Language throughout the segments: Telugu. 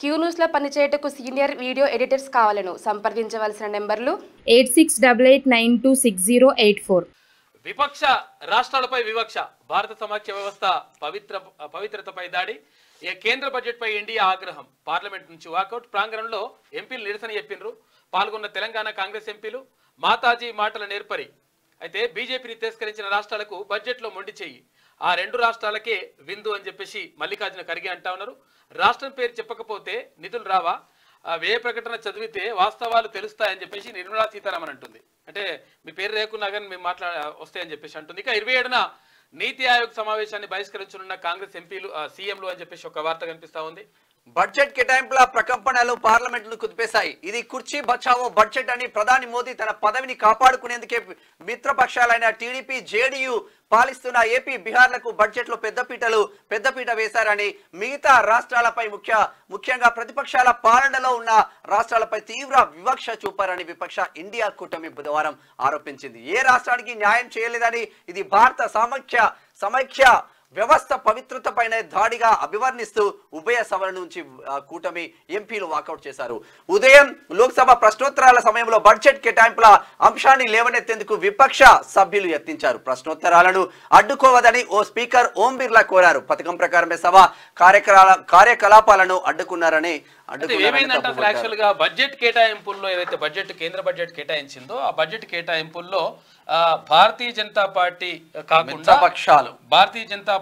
క్యూ న్యూస్ లో పనిచేయటకు సీనియర్ వీడియో ఎడిటర్స్ కావాలను సంప్రదించవలసిన నెంబర్లు 8688960884. విపక్ష రాష్ట్రాలపై వివక్ష, భారత సమాఖ్య వ్యవస్థ పవిత్రతపై దాడి, కేంద్ర బడ్జెట్ పై ఎన్డీఏ ఆగ్రహం, పార్లమెంట్ నుంచి వాకౌట్, ప్రాంగణంలో ఎంపీలు నిరసన చెప్పినరు. పాల్గొన్న తెలంగాణ కాంగ్రెస్ ఎంపీలు మాతాజీ మాటల నేర్పరి. అయితే బీజేపీని తిరస్కరించిన రాష్ట్రాలకు బడ్జెట్లో మొండి చెయ్యి, ఆ రెండు రాష్ట్రాలకే విందు అని చెప్పేసి మల్లికార్జున ఖర్గే అంటా ఉన్నారు. రాష్ట్రం పేరు చెప్పకపోతే నిధులు రావా, వ్యయ ప్రకటన చదివితే వాస్తవాలు తెలుస్తాయని చెప్పేసి నిర్మలా సీతారామన్ అంటుంది. అంటే మీ పేరు లేకున్నా కానీ మేము వస్తాయని చెప్పేసి అంటుంది. ఇక 27న నీతి ఆయోగ్ సమావేశాన్ని బహిష్కరించనున్న కాంగ్రెస్ ఎంపీలు సీఎంలు అని చెప్పేసి ఒక వార్త కనిపిస్తా ఉంది. బడ్జెట్ కేటాయింపుల ప్రకంపనలు పార్లమెంట్ ను కుదిపేశాయి. ఇది కుర్చీ బచావో బడ్జెట్ అని ప్రధాని మోదీ తన పదవిని కాపాడుకునేందుకే మిత్రపక్షాలైన టీడీపీ, జేడీయూ పాలిస్తున్న ఏపీ, బీహార్లకు బడ్జెట్ లో పెద్దపీట వేశారని, మిగతా రాష్ట్రాలపై ముఖ్యంగా ప్రతిపక్షాల పాలనలో ఉన్న రాష్ట్రాలపై తీవ్ర వివక్ష చూపారని విపక్ష ఇండియా కూటమి బుధవారం ఆరోపించింది. ఏ రాష్ట్రానికి న్యాయం చేయలేదని, ఇది భారత సమైక్య వ్యవస్థ పవిత్రతపైన దాడిగా అభివర్ణిస్తూ ఉభయ సభల నుంచి కూటమి ఎంపీలు వాకౌట్ చేశారు. ఉదయం లోక్సభ ప్రశ్నోత్తరాల సమయంలో బడ్జెట్ కేటాయింపుల అంశాన్ని లేవనెత్తేందుకు విపక్ష సభ్యులు యత్నించారు. ప్రశ్నోత్తరాలను అడ్డుకోవదని ఓ స్పీకర్ ఓం బిర్లా కోరారు. పథకం ప్రకారమే సభ కార్యకలాపాలను అడ్డుకున్నారని యాక్చువల్ గా బడ్జెట్ కేటాయింపుల్లో ఏదైతే కేంద్ర బడ్జెట్ కేటాయించిందో ఆ బడ్జెట్ కేటాయింపుల్లో భారతీయ జనతా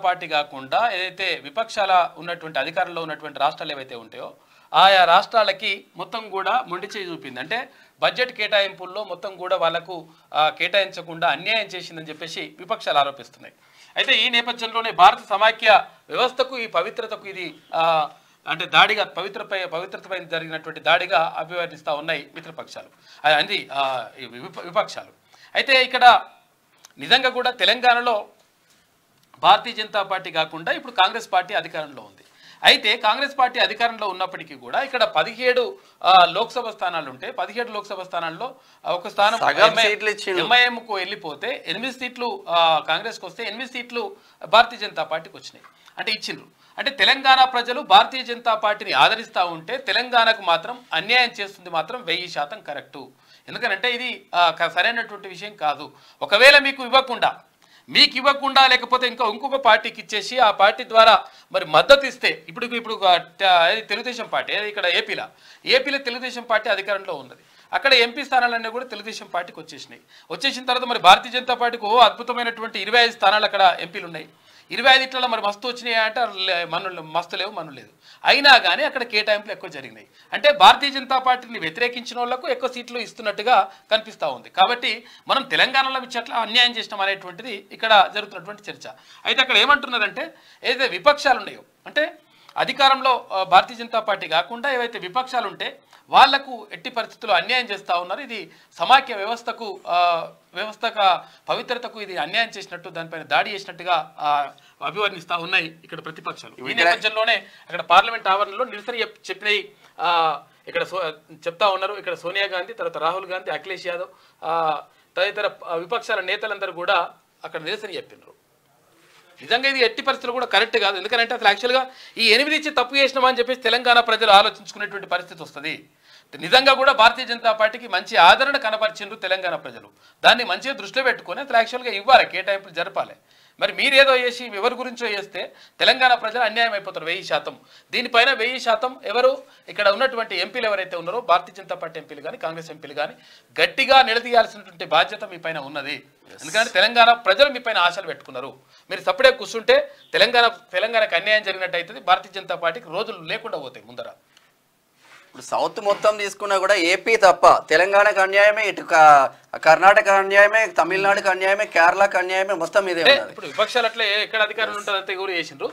పార్టీ కాకుండా ఏదైతే విపక్షాల ఉన్నటువంటి అధికారంలో ఉన్నటువంటి రాష్ట్రాలు ఏవైతే ఉంటాయో ఆయా రాష్ట్రాలకి మొత్తం కూడా మొండి చేయి చూపింది. అంటే బడ్జెట్ కేటాయింపుల్లో మొత్తం కూడా వాళ్లకు కేటాయించకుండా అన్యాయం చేసిందని చెప్పేసి విపక్షాలు ఆరోపిస్తున్నాయి. అయితే ఈ నేపథ్యంలోనే భారత సమాఖ్య వ్యవస్థకు, ఈ పవిత్రతకు ఇది అంటే దాడిగా పవిత్రతపై జరిగినటువంటి దాడిగా అభివర్ణిస్తూ ఉన్నాయి మిత్రపక్షాలు, అది విపక్షాలు. అయితే ఇక్కడ నిజంగా కూడా తెలంగాణలో భారతీయ జనతా పార్టీ కాకుండా ఇప్పుడు కాంగ్రెస్ పార్టీ అధికారంలో ఉంది. అయితే కాంగ్రెస్ పార్టీ అధికారంలో ఉన్నప్పటికీ కూడా ఇక్కడ 17 లోక్సభ స్థానాలు ఉంటే 17 లోక్సభ స్థానాల్లో ఒక స్థానం ఎంఐఎంకు వెళ్ళిపోతే 8 సీట్లు కాంగ్రెస్కి వస్తే 8 సీట్లు భారతీయ జనతా పార్టీకి వచ్చినాయి. అంటే ఇచ్చిండ్రు. అంటే తెలంగాణ ప్రజలు భారతీయ జనతా పార్టీని ఆదరిస్తూ ఉంటే తెలంగాణకు మాత్రం అన్యాయం చేస్తుంది మాత్రం 1000% కరెక్టు. ఎందుకంటే ఇది సరైనటువంటి విషయం కాదు. ఒకవేళ మీకు ఇవ్వకుండా లేకపోతే ఇంకొక పార్టీకి ఇచ్చేసి ఆ పార్టీ ద్వారా మరి మద్దతు ఇస్తే ఇప్పుడు తెలుగుదేశం పార్టీ ఇక్కడ ఏపీలో తెలుగుదేశం పార్టీ అధికారంలో ఉన్నది. అక్కడ ఎంపీ స్థానాలన్నీ కూడా తెలుగుదేశం పార్టీకి వచ్చేసిన తర్వాత మరి భారతీయ జనతా పార్టీకి అద్భుతమైనటువంటి 25 స్థానాలు అక్కడ ఎంపీలు ఉన్నాయి. 25 మరి మస్తు వచ్చినాయి అంటే మస్తు లేవు, మను లేదు. అయినా కానీ అక్కడ కేటాయింపులు ఎక్కువ జరిగినాయి. అంటే భారతీయ జనతా పార్టీని వ్యతిరేకించిన వాళ్ళకు ఎక్కువ సీట్లు ఇస్తున్నట్టుగా కనిపిస్తూ ఉంది. కాబట్టి మనం తెలంగాణలో ఇచ్చట్లా అన్యాయం చేసినాం అనేటువంటిది ఇక్కడ జరుగుతున్నటువంటి చర్చ. అయితే అక్కడ ఏమంటున్నారంటే ఏదైతే విపక్షాలు ఉన్నాయో, అంటే అధికారంలో భారతీయ జనతా పార్టీ కాకుండా ఏవైతే విపక్షాలు ఉంటే వాళ్లకు ఎట్టి పరిస్థితుల్లో అన్యాయం చేస్తూ ఉన్నారు. ఇది సమాఖ్య వ్యవస్థ పవిత్రతకు ఇది అన్యాయం చేసినట్టు, దానిపైన దాడి చేసినట్టుగా అభివర్ణిస్తూ ఉన్నాయి ఇక్కడ ప్రతిపక్షాలు. ఈ నేపథ్యంలోనే అక్కడ పార్లమెంట్ ఆవరణలో నిరసన చెప్పినవి ఇక్కడ చెప్తా ఉన్నారు. ఇక్కడ సోనియా గాంధీ, తర్వాత రాహుల్ గాంధీ, అఖిలేష్ యాదవ్ తదితర విపక్షాల నేతలందరూ కూడా అక్కడ నిరసన చెప్పినారు. నిజంగా ఇది ఎట్టి పరిస్థితులు కూడా కరెక్ట్ కాదు. ఎందుకంటే అసలు యాక్చువల్గా ఈ 8 ఇచ్చి తప్పు చేసినామని చెప్పేసి తెలంగాణ ప్రజలు ఆలోచించుకునేటువంటి పరిస్థితి వస్తుంది. నిజంగా కూడా భారతీయ జనతా పార్టీకి మంచి ఆదరణ కనపరిచిండ్రు తెలంగాణ ప్రజలు. దాన్ని మంచిగా దృష్టిలో పెట్టుకొని అసలు యాక్చువల్గా ఇవ్వాలి, కేటాయింపులు జరపాలి. మరి మీరేదో చేసి ఎవరి గురించో చేస్తే తెలంగాణ ప్రజలు అన్యాయం అయిపోతారు 1000%. దీనిపైన 1000% ఎవరు ఇక్కడ ఉన్నటువంటి ఎంపీలు ఎవరైతే ఉన్నారో భారతీయ జనతా పార్టీ ఎంపీలు కానీ కాంగ్రెస్ ఎంపీలు కానీ గట్టిగా నిలదీయాల్సినటువంటి బాధ్యత మీ పైన ఉన్నది. ఎందుకంటే తెలంగాణ ప్రజలు మీ పైన ఆశలు పెట్టుకున్నారు. మీరు సపడే కూర్చుంటే తెలంగాణకు అన్యాయం జరిగినట్టు అవుతుంది. భారతీయ జనతా పార్టీకి రోజులు లేకుండా పోతాయి ముందర. ఇప్పుడు సౌత్ మొత్తం తీసుకున్నా కూడా ఏపీ తప్ప తెలంగాణకు అన్యాయమే, ఇటు కర్ణాటక అన్యాయమే, తమిళనాడుకు అన్యాయమే, కేరళకు అన్యాయమే, మొత్తం ఇదే. ఇప్పుడు విపక్షాలు అట్లే ఎక్కడ అధికారులు ఉంటుందంటే కూడా చేసిండ్రు.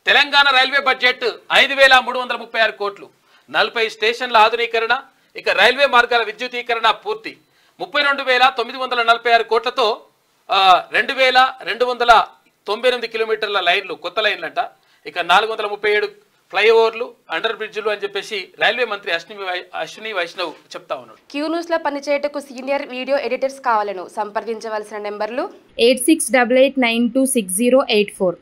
తెలంగాణ రైల్వే బడ్జెట్ 5336 కోట్లు, 40 స్టేషన్ల ఆధునీకరణ, ఇక రైల్వే మార్గాల విద్యుతీకరణ పూర్తి, 32,946 కోట్లతో 2,298 కిలోమీటర్ల లైన్లు, కొత్త లైన్లంట, ఇక 437 ఫ్లైఓవర్లు, అండర్ బ్రిడ్జ్లు అని చెప్పేసి రైల్వే మంత్రి అశ్విని వైష్ణవ్ చెప్తా ఉన్నారు. క్యూ న్యూస్ లో పనిచేయటకు సీనియర్ వీడియో ఎడిటర్స్ కావాలను సంప్రదించవలసిన నెంబర్లు 8688926084.